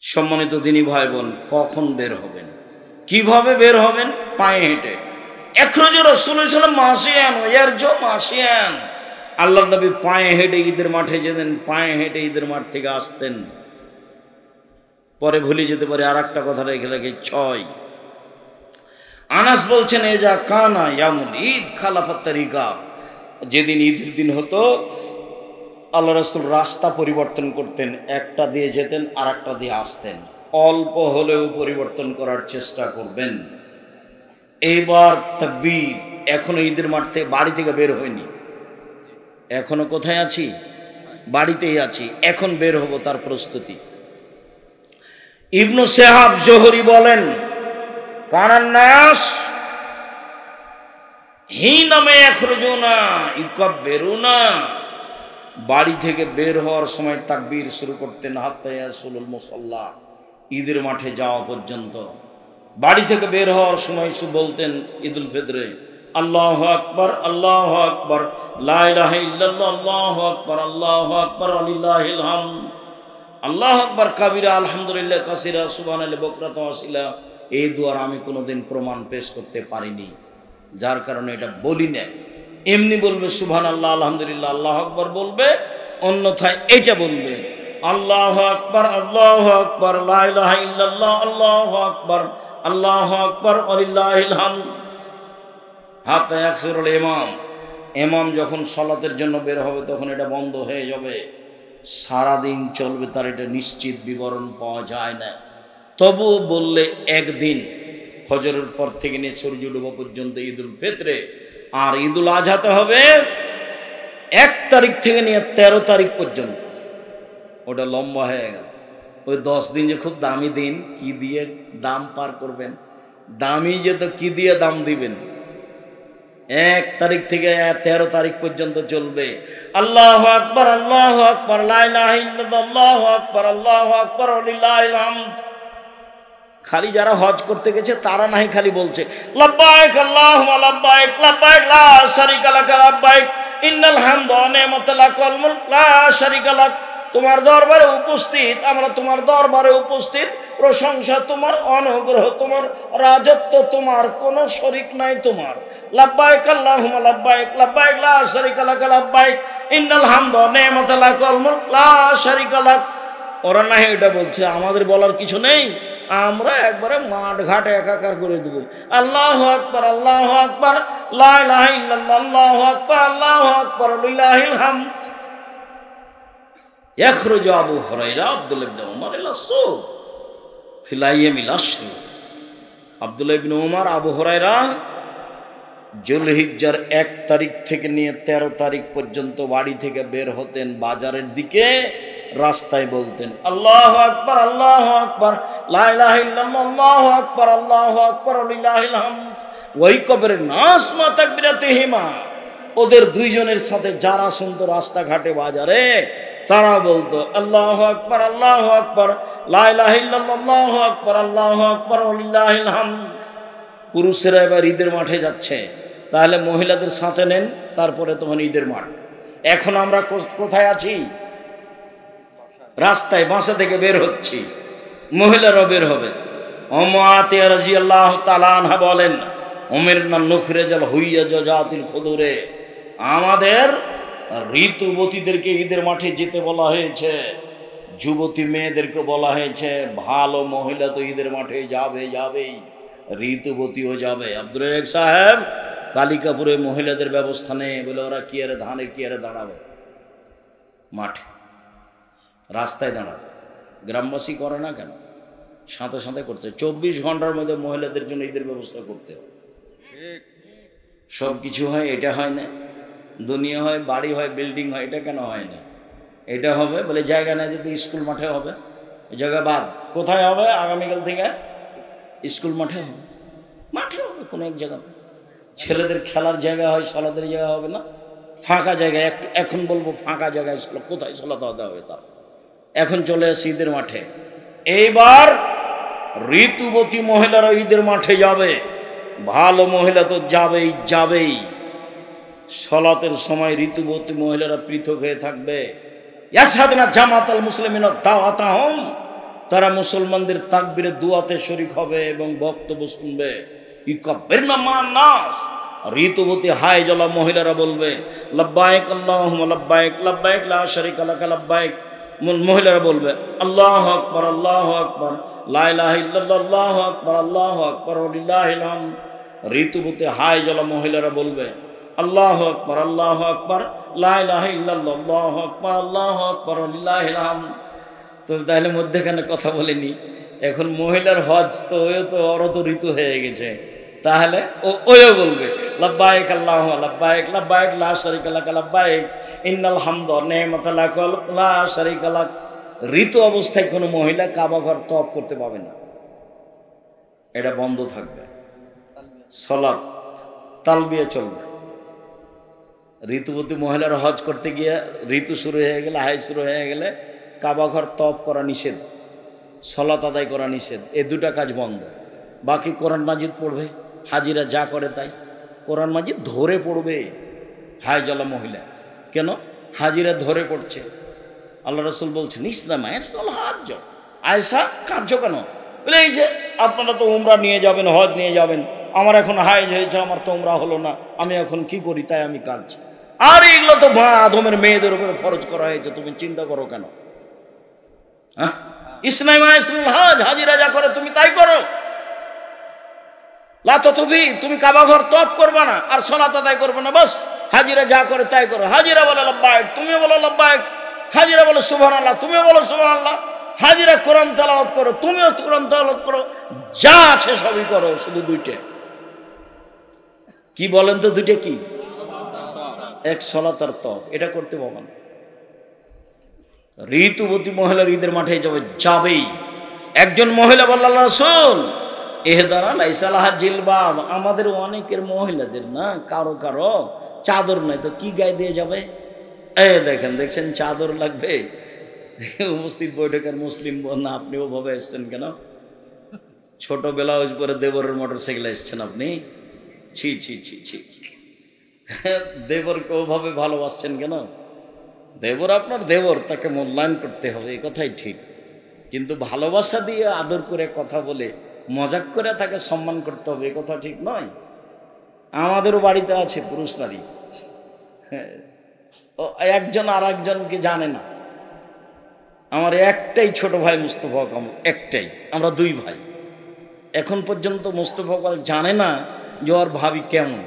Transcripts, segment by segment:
সম্মানিত দিনী ভাই বোন, কখন বের হবেন, কিভাবে বের হবেন? পায়ে হেঁটে। এখরজু রাসূলুল্লাহ মাসিয়ান ইয়ারজু মাসিয়ান, আল্লাহর নবী পায়ে হেঁটে ঈদের মাঠে যেতেন, পায়ে হেঁটে ঈদের মাঠ থেকে আসতেন। পরে ভুলে যেতে পারে আর একটা কথা রেখে রেখে 6 আনাস বলছেন এজা কানা ইয়ামুল ঈদ খালাফাত তারিকা, যেদিন ঈদের দিন হতো আল্লাহ রাসূল রাস্তা পরিবর্তন করতেন, একটা দিয়ে যেতেন আর একটা দিয়ে আসতেন। অল্প হলেও পরিবর্তন করার চেষ্টা করবেন। এইবার তাকবীর, এখনো ঈদের মাঠ থেকে বাড়ি থেকে বের হয়নি, এখনো কোথায় আছি? বাড়িতেই আছি, এখন বের হব, তার প্রস্তুতি। ইবনু শাহাব জোহরি বলেন কানান নাস হিনামে ইয়াখরুজুনা ইকাব্বিরুনা, বাড়ি থেকে বের হওয়ার সময় তাকবীর শুরু করতেন হাত্তা ইয়াসুলুল মুসাল্লা, ঈদের মাঠে যাওয়া পর্যন্ত। বাড়ি থেকে বের হওয়ার সময় বলতেন ঈদুল ফিতরে আল্লাহু আকবার আল্লাহু আকবার লা ইলাহা ইল্লাল্লাহ আল্লাহু আকবার আল্লাহু আকবার ওয়ালিল্লাহিল হামদ, আল্লাহু আকবার কাবীরা আলহামদুলিল্লাহ কাসীরা সুবহানাল্লাহি বুকরাতাও আসিলা। এই দুয়ার আমি কোনোদিন প্রমাণ পেশ করতে পারিনি, যার কারণে এটা বলি না। এমনি বলবে সুবহানাল্লাহ আলহামদুলিল্লাহ আল্লাহু আকবার বলবে, অন্যথায় এটা বলবে আল্লাহু আকবার লা ইলাহা ইল্লাল্লাহ আল্লাহু আকবার ওয়ালিল্লাহিল হামদ। হাত্তা ইয়াকসিরুল ইমাম, ইমাম যখন সালাতের জন্য বের হবে তখন এটা বন্ধ হয়ে যাবে। সারাদিন চলবে, তার এটা নিশ্চিত বিবরণ পাওয়া যায় না। তবুও বললে একদিন ফজরের পর থেকে নিয়ে সূর্য ডোবা পর্যন্ত ঈদুল ফিতরে, আর ঈদুল আজহাতে হবে 1 তারিখ থেকে নিয়ে 13 তারিখ পর্যন্ত। ওটা লম্বা হয়ে গেল। ওই 10 দিন যে খুব দামি দিন, কি দিয়ে দাম পার করবেন? দামি যে তো কি দিয়ে দাম দিবেন? 1 তারিখ থেকে 13 তারিখ পর্যন্ত চলবে। আল্লাহু আকবার লা ইলাহা ইল্লাল্লাহ আল্লাহু আকবার ওয়ালিল্লাহিল হামদ। খালি যারা হজ করতে গেছে তারা নাই খালি বলছে লাব্বাইক আল্লাহুম্মা লাব্বাইক লাব্বাইক লা শারীকা লাক লাব্বাইক ইন্নাল হামদা ওয়া নি'মাতা লাক ওয়াল মুলক লা শারীকা লাক। তোমার দরবারে উপস্থিত, আমরা তোমার দরবারে উপস্থিত, প্রশংসা তোমার, অনুগ্রহ তোমার, রাজত্ব তোমার, কোনো শরীক নাই তোমার। লাব্বাইক আল্লাহুম্মা লাব্বাইক লাব্বাইক লা শারীকা লাক লাব্বাইক ইন্নাল হামদা ওয়া নি'মাতা লাক ওয়াল মুলক লা শারীকা লাক। ওরা না এটা বলছে, আমাদের বলার কিছু নেই, আমরা একবারে মাঠ ঘাটে একাকার করে দেব। আল্লাহু আকবার লা ইলাহা ইল্লাল্লাহ আল্লাহু আকবার ওয়ালিল্লাহিল হামদ। ইয়াখরুজু আবু হুরায়রা আব্দুল্লাহ ইবনে উমর ইলা সুক ফিল আইয়ামিল আশর। আব্দুল্লাহ ইবনে উমর আবু হুরায়রা যুলহিজ্জার 1 তারিখ থেকে নিয়ে 13 তারিখ পর্যন্ত বাড়ি থেকে বের হতেন, বাজারের দিকে রাস্তায় বলতেন আল্লাহু আকবার লা ইলাহা ইল্লাল্লাহ আল্লাহু আকবার ওয়ালিল্লাহিল হামদ। ওই কবরের নাস মা তাকবীরাতিহিমা, ওদের দুইজনের সাথে যারা শুনতো রাস্তাঘাটে বাজারে, তারা বলতো আল্লাহু আকবার লা ইলাহা ইল্লাল্লাহ আল্লাহু আকবার ওয়ালিল্লাহিল হামদ। পুরুষেরা এবার ঈদের মাঠে যাচ্ছে, তাহলে মহিলাদের সাথে নেন, তারপরে তখন ঈদের মাঠ। এখন আমরা কোথায় আছি? রাস্তায়, বাসা থেকে বের হচ্ছি, মহিলারাও বের হবে। উম্মু আতিয়া রাদিয়াল্লাহু তাআলা আনহা বলেন উমিরনা নুখরিজাল হুইয়া জাজাতিল খুদুরে, আমাদের ঋতুবতীদেরকে ঈদের মাঠে যেতে বলা হয়েছে, যুবতী মেয়েদেরকে বলা হয়েছে, ভালো মহিলা তো ঈদের মাঠে যাবেই, ঋতুবতীও যাবে। আব্দুর রাজ্জাক সাহেব কালিকাপুরে মহিলাদের ব্যবস্থা নেই বলে ওরা কি আরে ধানে কি আরে দাঁড়াবে, মাঠে রাস্তায় দাঁড়াবে। গ্রামবাসী করে না কেন? সাথে সাথে করতে 24 ঘন্টার মধ্যে মহিলাদের জন্য ঈদের ব্যবস্থা করতে হবে। সব কিছু হয়, এটা হয় না। দুনিয়া হয়, বাড়ি হয়, বিল্ডিং হয়, এটা কেন হয় না? এটা হবে বলে জায়গা না, যদি স্কুল মাঠে হবে, জায়গা বাদ। কোথায় হবে? আগামীকাল থেকে স্কুল মাঠে হবে, কোনো এক জায়গাতে। ছেলেদের খেলার জায়গা হয়, সলাতের জায়গা হবে না, ফাঁকা জায়গায়। এখন বলবো ফাঁকা জায়গায় কোথায় সলাতে হতে হবে তার। এখন চলে আসে ঈদের মাঠে। এইবার ঋতুবতী মহিলারা ঈদের মাঠে যাবে, ভালো মহিলা তো যাবেই। সলাতের সময় ঋতুবতী মহিলারা পৃথক হয়ে থাকবে। ইয়াশহাদুনা জামাতাল মুসলিমিনা দাওয়াতাহুম, তারা মুসলমানদের তাকবীরে দুয়াতে শরীক হবে এবং বক্তব্য শুনবে। ইউকাব্বিরনা মা'আন নাস, ঋতুবতী হায় জলা মহিলারা বলবে লাব্বাইক আল্লাহুম্মা লাব্বাইক লাব্বাইক লা শারীকা লাকা লাব্বাইক। মহিলারা বলবে আল্লাহু আকবার আল্লাহু আকবার লা ইলাহা ইল্লাল্লাহ আল্লাহু আকবার আল্লাহু আকবার ওয়া লিল্লাহিল হামদ। ঋতুবতী হায় জলা মহিলারা বলবে আল্লাহু আকবার আল্লাহু আকবার লা ইলাহা ইল্লাল্লাহ আল্লাহু আকবার আল্লাহু আকবার ওয়া লিল্লাহিল হামদ। তো তাহলে মধ্যেখানে কথা বলেনি, এখন মহিলার হজ তো ওই তো অরত ঋতু হয়ে গেছে, তাহলে ওও বলবে লাব্বাইক আল্লাহুম্মা লাব্বাইক লাব্বাইক লা শারীকা লাকা লাব্বাইক ইন্নাল হামদা ওয়ান নি'মাতা লাকা লা শারীকা লাক। ঋতু অবস্থায় কোনো মহিলা কাবা ঘর তওয়াফ করতে পাবে না, এটা বন্ধ থাকবে। সালাত তালবিয়া চলবে। ঋতুবতী মহিলার হজ করতে গিয়ে ঋতু শুরু হয়ে গেলে, হাই শুরু হয়ে গেলে কাবা ঘর তওয়াফ করা নিষেধ, সালাত আদায় করা নিষেধ, এই দুটা কাজ বন্ধ। বাকি কোরআন মাজিদ পড়বে, হাজিরা যা করে তাই কোরআন মাজিদ ধরে পড়বে। হায় জলা মহিলা কেন হাজিরা ধরে পড়ছে? আল্লাহ রাসূল বলছেন ইসলাম আয়াসুল হজ, আয়েশা কার্য কেন? বলে এই যে আপনারা তো উমরা নিয়ে যাবেন, হজ নিয়ে যাবেন, আমার এখন হাইজ হয়েছে, আমার তো উমরা হলো না, আমি এখন কি করি? তাই আমি কাঁদছি। আর এগুলো তো আদমের মেয়েদের উপরে ফরজ করা হয়েছে, তুমি চিন্তা করো কেন? হ্যাঁ, ইসলাম আয়াসুল হজ, হাজিরা যা করে তুমি তাই করো। তুমি কাবা ঘর তওয়াফ করবে না আর সালাত আদায় করবে না, বাস হাজিরা যা করে তাই করো। হাজিরা বলে লাব্বাইক, তুমিও বলো লাব্বাইক। হাজিরা বলে সুবহানাল্লাহ, তুমিও বলো সুবহানাল্লাহ। হাজিরা কোরআন তেলাওয়াত করো, তুমিও কোরআন তেলাওয়াত করো, যা আছে সবই করো, শুধু দুইটা কি বলেন তো? দুইটা কি? এক সালাত আর তওয়াফ, এটা করতে পারবেন। ঋতুবতী মহিলার ঈদের মাঠে যাবেই। একজন মহিলা বলল আল্লাহ রাসূল এহদানা লাইসা লাহা জিলবাব, আমাদের অনেকের মহিলাদের না কারো কারো চাদর নাই, তো কি গায়ে দিয়ে যাবে? দেখছেন চাদর লাগবে। উপস্থিত বৈঠকের মুসলিম না, আপনি ওভাবে এসছেন কেন? ছোট ব্লাউজ পরে দেবরের মোটরসাইকেলে এসছেন আপনি? ছি ছি ছি ছি, দেবরকে ওভাবে ভালোবাসছেন কেন? দেবর আপনার দেবর, তাকে মূল্যায়ন করতে হবে, এই কথাই ঠিক। কিন্তু ভালোবাসা দিয়ে আদর করে কথা বলে মজাক করে তাকে সম্মান করতে হবে, এ কথা ঠিক নয়। আমাদেরও বাড়িতে আছে পুরুষ নারী, একজন আর একজনকে জানে না। আমার একটাই ছোট ভাই মুস্তফা কামাল, একটাই, আমরা দুই ভাই। এখন পর্যন্ত মুস্তফা কামাল জানে না যে ওর ভাবি কেমন,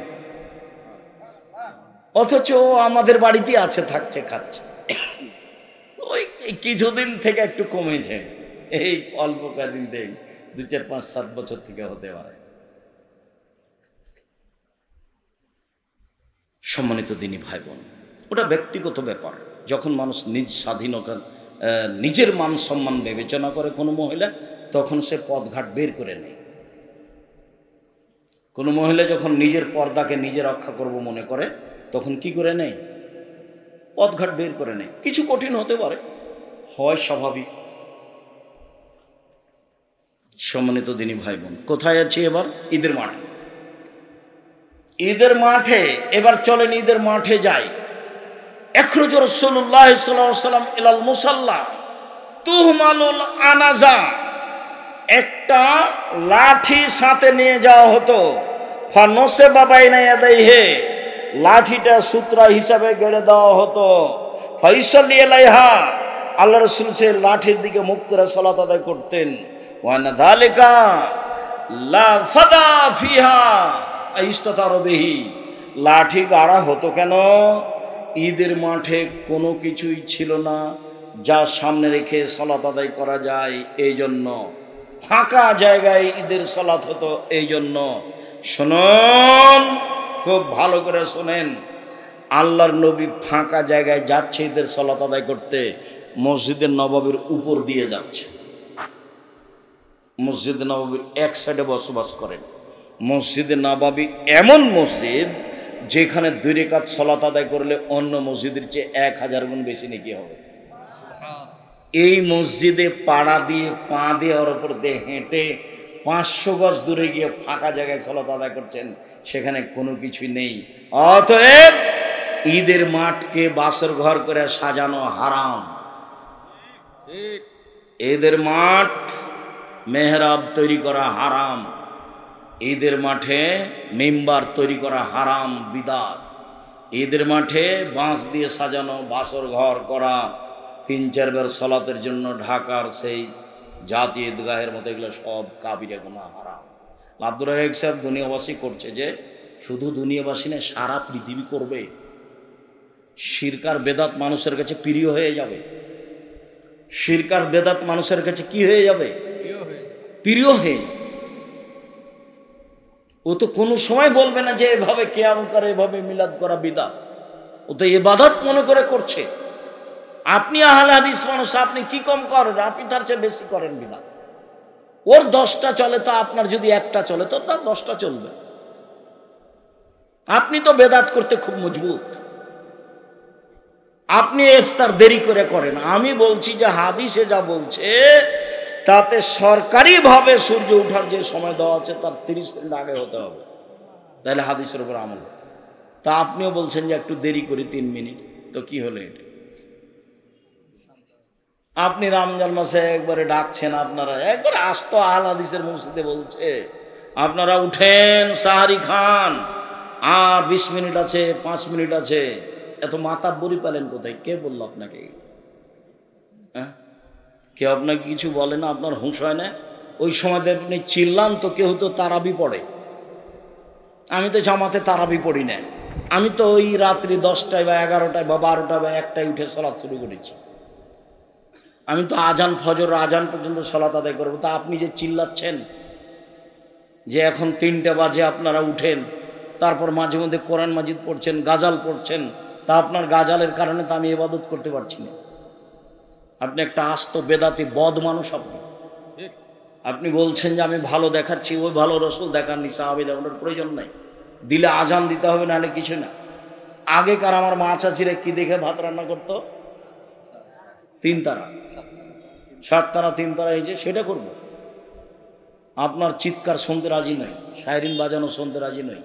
অথচ আমাদের বাড়িতে আছে, থাকছে, খাচ্ছে। ওই কিছুদিন থেকে একটু কমেছে, এই অল্প কদিন থেকে, 2, 4, 5, 7 বছর থেকে হতে পারে। সম্মানিত দিনী ভাই বোন, ওটা ব্যক্তিগত ব্যাপার। যখন মানুষ নিজ স্বাধীনতা, নিজের মান সম্মান বিবেচনা করে কোনো মহিলা, তখন সে পথঘাট বের করে নেয়। কোনো মহিলা যখন নিজের পর্দাকে নিজে রক্ষা করব মনে করে, তখন কি করে নেয়? পথঘাট বের করে নেয়। কিছু কঠিন হতে পারে, হয় স্বাভাবিক। সম্মানিত দিনী ভাই বোন, কোথায় আছি এবার? ঈদের মাঠে। ঈদের মাঠে এবার চলেন, ঈদের মাঠে যাই। ইখরুজু রাসূলুল্লাহ সাল্লাল্লাহু আলাইহি ওয়াসাল্লাম ইলাল মুসাল্লা তুহমালুল আনাজা, একটা লাঠি সাথে নিয়ে যাওয়া হতো। ফানসেবা বাইনা ইয়াদাইহি, লাঠিটা সূত্রা হিসাবে গেড়ে দেওয়া হতো। ফাইসাল্লি আলাইহা, আল্লাহ রাসূল সেই লাঠির দিকে মুখ করে সালাত আদায় করতেন। ওয়ানা যালিকা লা ফাদা ফিহা ইস্তাতার বিহি, লাঠি গাড়া হতো কেন? ঈদের মাঠে কোনো কিছুই ছিল না যা সামনে রেখে সালাত আদায় করা যায়, এই জন্য ফাঁকা জায়গায় ঈদের সালাত হতো। এই জন্য শুনুন, খুব ভালো করে শোনেন, আল্লাহর নবী ফাঁকা জায়গায় যাচ্ছে ঈদের সালাত আদায় করতে, মসজিদে নববীর উপর দিয়ে যাচ্ছে। মসজিদে নববীর এক সাইডে বসবাস করেন। মসজিদে নববী এমন মসজিদ যেখানে 2 রাকাত সালাত আদায় করলে অন্য মসজিদের চেয়ে 1000 গুণ বেশি নেকি হবে। এই মসজিদে পাড়া দিয়ে, পা দিয়ে, ওর উপর দিয়ে হেঁটে 500 গজ দূরে গিয়ে ফাঁকা জায়গায় সালাত আদায় করছেন, সেখানে কোনো কিছুই নেই। অতএব ঈদের মাঠকে বাসর ঘর করে সাজানো হারাম। ঈদের মাঠ মেহরাব তৈরি করা হারাম, ঈদের মাঠে মিম্বার তৈরি করা হারাম, বিদআত। ঈদের মাঠে বাঁশ দিয়ে সাজানো বাসর ঘর করা, 3-4 বার সালাতের জন্য ঢাকার সেই জাতীয় ঈদগাহের মতো, এগুলো সব কাবিরা গুনাহ, হারাম। আব্দুর রাজ্জাক সাহেব দুনিয়াবাসী করছে যে শুধু দুনিয়াবাসী না, সারা পৃথিবী করবে। শিরক আর বেদাত মানুষের কাছে প্রিয় হয়ে যাবে। শিরক আর বেদাত মানুষের কাছে কি হয়ে যাবে? প্রিয় হয়ে যাবে। ও তো কোনো সময় বলবে না যে এভাবে কিয়াম করে, এভাবে মিলাদ করা বিদআত। ও তো ইবাদত মনে করে করছে। আপনি আহলে হাদিস মানুষ, আপনি কি কম করেন? আপনি তার চেয়ে বেশি করেন বিদআত। ওর 10টা চলে, তো আপনার যদি একটা চলে তো তার 10টা চলবে। আপনি তো বেদাত করতে খুব মজবুত। আপনি ইফতার দেরি করে করেন। আমি বলছি যে হাদিসে যা বলছে তাতে সরকারিভাবে সূর্য ওঠার যে সময় দেওয়া আছে তার 30 মিনিট আগে হতে হবে, তাহলে হাদিসের উপর আমল। তা আপনিও বলছেন যে একটু দেরি করি 3 মিনিট, তো কি হলো এটা? আপনি রমজান মাসে একবারে ডাকছেন, আপনারা একবারে আস্ত আহলে হাদিসের মসজিদে বলছে আপনারা উঠেন, সাহারি খান, আর 20 মিনিট আছে, 5 মিনিট আছে। এত মাতাব্বরি পেলেন কোথায়? কে বললো আপনাকে? হ্যাঁ, কেউ আপনাকে কিছু বলে না? আপনার হুঁশ হয় না? ওই সময় আপনি চিল্লান তো কেউ তো তারাবি পড়ে। আমি তো জামাতে তারাবি পড়ি না। আমি তো ওই রাত্রি 10টায় বা 11টায় বা 12টায় বা 1টায় উঠে সালাত শুরু করেছি। আমি তো আজান, ফজর আজান পর্যন্ত সালাত আদায় করবো। তা আপনি যে চিল্লাচ্ছেন যে এখন 3টা বাজে আপনারা উঠেন, তারপর মাঝে মধ্যে কোরআন মাজিদ পড়ছেন, গাজাল পড়ছেন, তা আপনার গাজালের কারণে তো আমি ইবাদত করতে পারছি না। আপনি একটা আস্ত বেদাতি বদ মানুষ। আপনি বলছেন যে আমি ভালো দেখাচ্ছি, ওই ভালো রসুল দেখাননি, সাহাবী দেখানোর প্রয়োজন নাই। দিলে আজান দিতে হবে, নাহলে কিছু না। আগেকার আমার মা চাচিরা কি দেখে ভাত রান্না করতো? 3 তারা, 7 তারা, 3 তারা হয়েছে, সেটা করব। আপনার চিৎকার শুনতে রাজি নই, শায়রিন বাজানো শুনতে রাজি নই,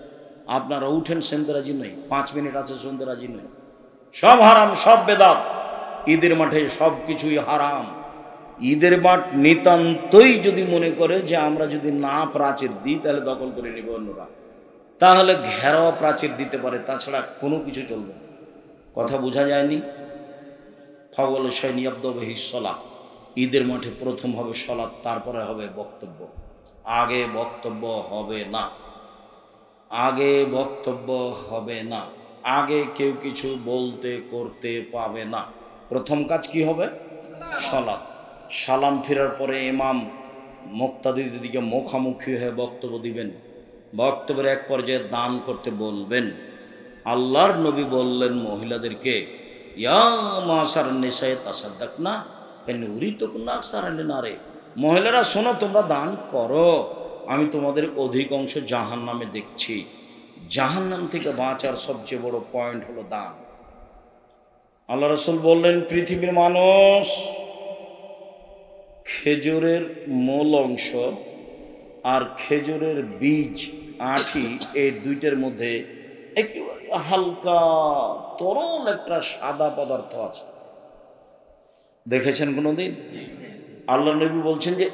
আপনারা উঠেন শুনতে রাজি নই, 5 মিনিট আছে শুনতে রাজি নই। সব হারাম, সব বেদাত। ঈদের মাঠে সব কিছুই হারাম। ঈদের মাঠ নিতান্তই যদি মনে করে যে আমরা যদি না প্রাচীর দিই তাহলে দখল করে নেবে অন্যরা, তাহলে ঘেরাও প্রাচীর দিতে পারে, তাছাড়া কোনো কিছু চলবে না। কথা বোঝা যায়নি? ফগল শৈনী আব্দহিসলা, ঈদের মাঠে প্রথম হবে সলাৎ, তারপরে হবে বক্তব্য। আগে বক্তব্য হবে না, আগে বক্তব্য হবে না, আগে কেউ কিছু বলতে করতে পাবে না। প্রথম কাজ কি হবে? সলাৎ। সালাম ফেরার পরে ইমাম মুক্তাদিদের দিকে মুখামুখি হয়ে বক্তব্য দিবেন। বক্তব্যের এক পর্যায়ে দান করতে বলবেন। আল্লাহর নবী বললেন মহিলাদেরকে, ইয়া মাশার নিসায়ে তাসাদ্দাকনা ফাইন উরিতুকুন্না আকসারান নারে, মহিলারা শোনো, তোমরা দান করো, আমি তোমাদের অধিক অংশ জাহান্নামে দেখছি। জাহান্নাম থেকে বাঁচার সবচেয়ে বড় পয়েন্ট হলো দান। আল্লাহ রাসূল বললেন, পৃথিবীর মানুষ খেজুরের মূল অংশ আর খেজুরের বীজ, আঁটি, এই দুইটার মধ্যে একেবারে হালকা তরল একটা সাদা পদার্থ আছে। দেখেছেন কোনোদিন? আল্লাহ নবী বলছেন যে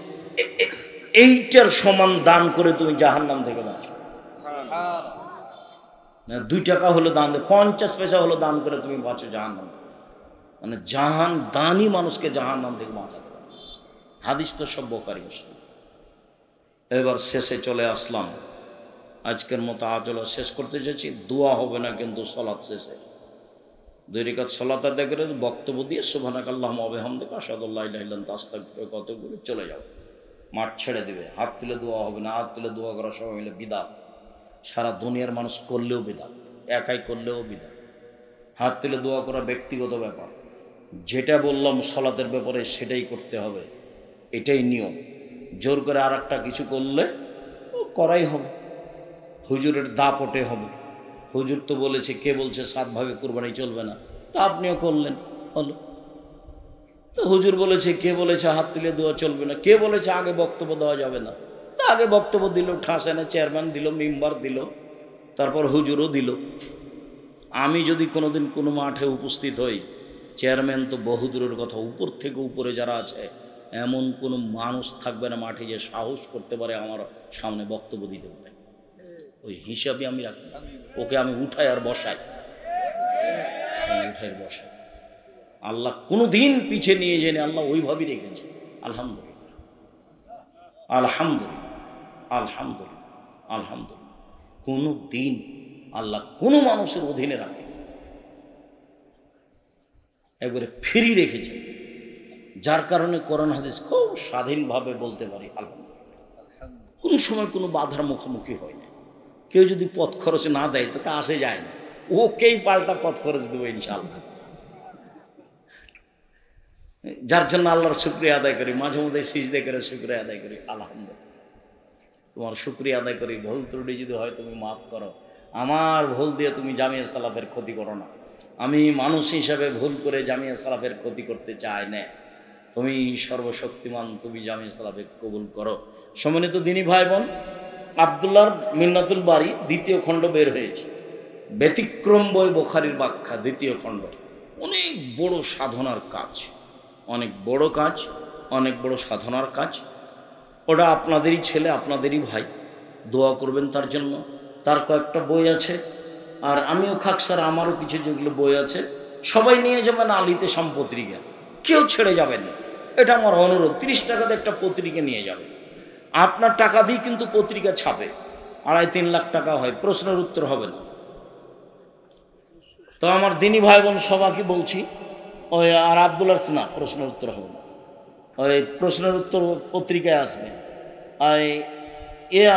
এইটার সমান দান করে তুমি জাহান্নাম থেকে বাঁচো। 2 টাকা হলো দান, 50 পয়সা হলো দান করে তুমি বাঁচো জাহান্নাম থেকে। মানে দানই মানুষকে জাহান্নাম থেকে বাঁচাতে পারে। হাদিস তো সব বোখারী মুসলিম। এবার শেষে চলে আসলাম। আজকের মতো আজলা শেষ করতে চাইছি। দোয়া হবে না কিন্তু সালাত শেষে 2 রাকাত সালাত আদায় করে বক্তব্য দিয়ে সুবহানাকাল্লাহুম্মা ওয়া বিহামদিকা আশহাদু আল্লা ইলাহা ইল্লা আনতা আস্তাগফিরুকা ওয়া আতুবু ইলাইক চলে যাও। মাঠ ছেড়ে দিবে। হাত তুলে দোয়া হবে না। হাত তুলে দোয়া করা সবাই মিলে বিদআত। সারা দুনিয়ার মানুষ করলেও বিদআত, একাই করলেও বিদআত। হাত তুলে দোয়া করা ব্যক্তিগত ব্যাপার। যেটা বললাম সালাতের ব্যাপারে সেটাই করতে হবে, এটাই নিয়ম। জোর করে আর একটা কিছু করলে করাই হবে। হুজুরের দাপটে হবে। হুজুর তো বলেছে, কে বলছে 7 ভাগে কুরবানি চলবে না, তা আপনিও করলেন, হলো। তো হুজুর বলেছে, কে বলেছে হাত তুলে দোয়া চলবে না, কে বলেছে আগে বক্তব্য দেওয়া যাবে না, তা আগে বক্তব্য দিল, ঠাসানে চেয়ারম্যান দিল, মেম্বার দিল, তারপর হুজুরও দিল। আমি যদি কোনোদিন কোনো মাঠে উপস্থিত হই, চেয়ারম্যান তো বহুদূরের কথা, উপর থেকে উপরে যারা আছে এমন কোনো মানুষ থাকবে না মাঠে যে সাহস করতে পারে আমার সামনে বক্তব্য দিতে পারে। ওই হিসাবে আমি রাখি, ওকে আমি উঠাই আর বসাই, বসাই। আল্লাহ কোনো দিন পিছিয়ে নিয়ে যায়নি, আল্লাহ ওইভাবেই রেখেছে। আলহামদুলিল্লাহ, আলহামদুলিল্লাহ, আলহামদুলিল্লাহ, আলহামদুলিল্লাহ। কোনো দিন আল্লাহ কোনো মানুষের অধীনে রাখে, একবারে ফ্রি রেখেছে, যার কারণে কোরআন হাদিস খুব স্বাধীনভাবে বলতে পারি। আলহামদুলিল্লাহ, কোনো সময় কোনো বাধার মুখোমুখি হয় না। কেউ যদি পথ খরচ না দেয় তো তা আসে যায় না, ওকেই পাল্টা পথ খরচ দেবো ইনশাআল্লাহ। যার জন্য আল্লাহর শুকরিয়া আদায় করি, মাঝে মধ্যে সিজদা করে শুকরিয়া আদায় করি। আলহামদুলিল্লাহ, তোমার শুকরিয়া আদায় করি। ভুল ত্রুটি যদি হয় তুমি মাফ করো, আমার ভুল দিয়ে তুমি জামিয়া সালাফের ক্ষতি করো না। আমি মানুষ হিসাবে ভুল করে জামিয়া সালাফের ক্ষতি করতে চাই না। তুমি সর্বশক্তিমান, তুমি জামিয়া সালাফে কবুল করো। সম্মানিত দিনী ভাই বোন, আব্দুল্লাহর মিন্নাতুল বারী দ্বিতীয় খণ্ড বের হয়েছে। ব্যতিক্রম বই বুখারীর ব্যাখ্যা দ্বিতীয় খণ্ড। অনেক বড় সাধনার কাজ, অনেক বড় কাজ, অনেক বড় সাধনার কাজ। ওটা আপনাদেরই ছেলে, আপনাদেরই ভাই, দোয়া করবেন তার জন্য। তার কয়েকটা বই আছে, আর আমিও খাকসার আমারও কিছু যেগুলো বই আছে, সবাই নিয়ে যাবেন আলিতে সম্পত্রিকা, কেউ ছেড়ে যাবেন না। এটা আমার অনুরোধ। 30 টাকাতে একটা পত্রিকা নিয়ে যাবেন। আপনার টাকা দিয়ে কিন্তু পত্রিকা ছাপে, 2.5-3 লাখ টাকা হয়, প্রশ্নের উত্তর হবে না। তো আমার দিনী ভাই বোন সবাইকে বলছি, ওই আর আব্দুল্লাহ না, প্রশ্নের উত্তর হবে না, ওই প্রশ্নের উত্তর পত্রিকায় আসবে।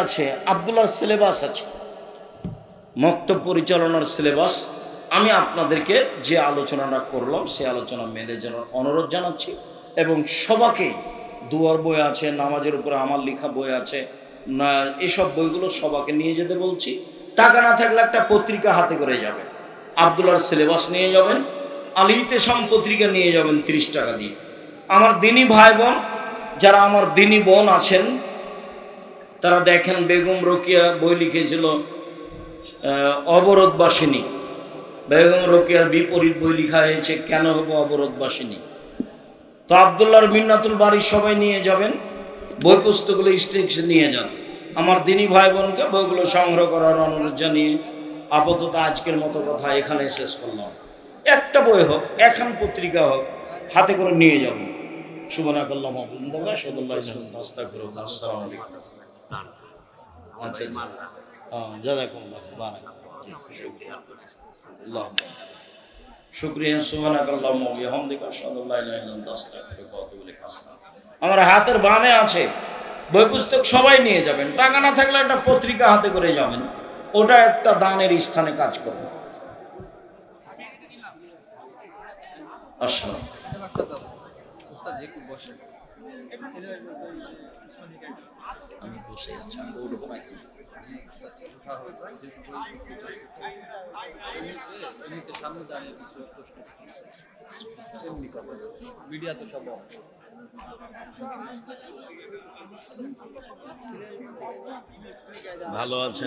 আছে আব্দুল্লাহর সিলেবাস আছে, মক্তব পরিচালনার সিলেবাস। আমি আপনাদেরকে যে আলোচনাটা করলাম সে আলোচনা মেনে যাওয়ার অনুরোধ জানাচ্ছি। এবং সবাইকে দুয়ার বই আছে, নামাজের উপরে আমার লেখা বই আছে, না এসব বইগুলো সবাইকে নিয়ে যেতে বলছি। টাকা না থাকলে একটা পত্রিকা হাতে করে যাবেন, আব্দুল্লাহর সিলেবাস নিয়ে যাবেন, আলিতে সম পত্রিকা নিয়ে যাবেন 30 টাকা দিয়ে। আমার দিনী ভাই বোন যারা আমার দিনী বোন আছেন তারা দেখেন, বেগম রোকেয়া বই লিখেছিল অবরোধবাসিনী। বেগম রোকেয়ার বিপরীত বই লেখা হয়েছে কেন হবো অবরোধবাসিনী। তো আব্দুল্লাহর মিন্নাতুল বারী সবাই নিয়ে যাবেন, বই পুস্তকগুলো স্টেক্স নিয়ে যান। আমার দিনী ভাই বোনকে বইগুলো সংগ্রহ করার অনুরোধ জানিয়ে আপাতত আজকের মতো কথা এখানে শেষ করলাম। একটা বই হোক, এখন পত্রিকা হোক, হাতে করে নিয়ে যাবেন। সুবহানাকাল্লাহুম্মা ওয়া বিহামদিকা আশহাদু আল্লা ইলাহা ইল্লা আনতা আস্তাগফিরুকা। আসসালামু আলাইকুম। আচ্ছা, জাযাকুমুল্লাহ শুকরিয়া। সুবহানাকাল্লাহুম্মা ওয়া বিহামদিকা আশহাদু আল্লা ইলাহা ইল্লা আনতা আস্তাগফিরুকা ওয়া আতুবু ইলাইক। আমার হাতের বামে আছে বই পুস্তক, সবাই নিয়ে যাবেন। টাকা না থাকলে একটা পত্রিকা হাতে করে যাবেন, ওটা একটা দানের স্থানে কাজ করবে। আসসালাম। আমি বসে আছি, আমি উঠবো না কিন্তু। সামনে দাঁড়িয়ে কিছু প্রশ্ন মিডিয়া তো সব ভালো আছেন।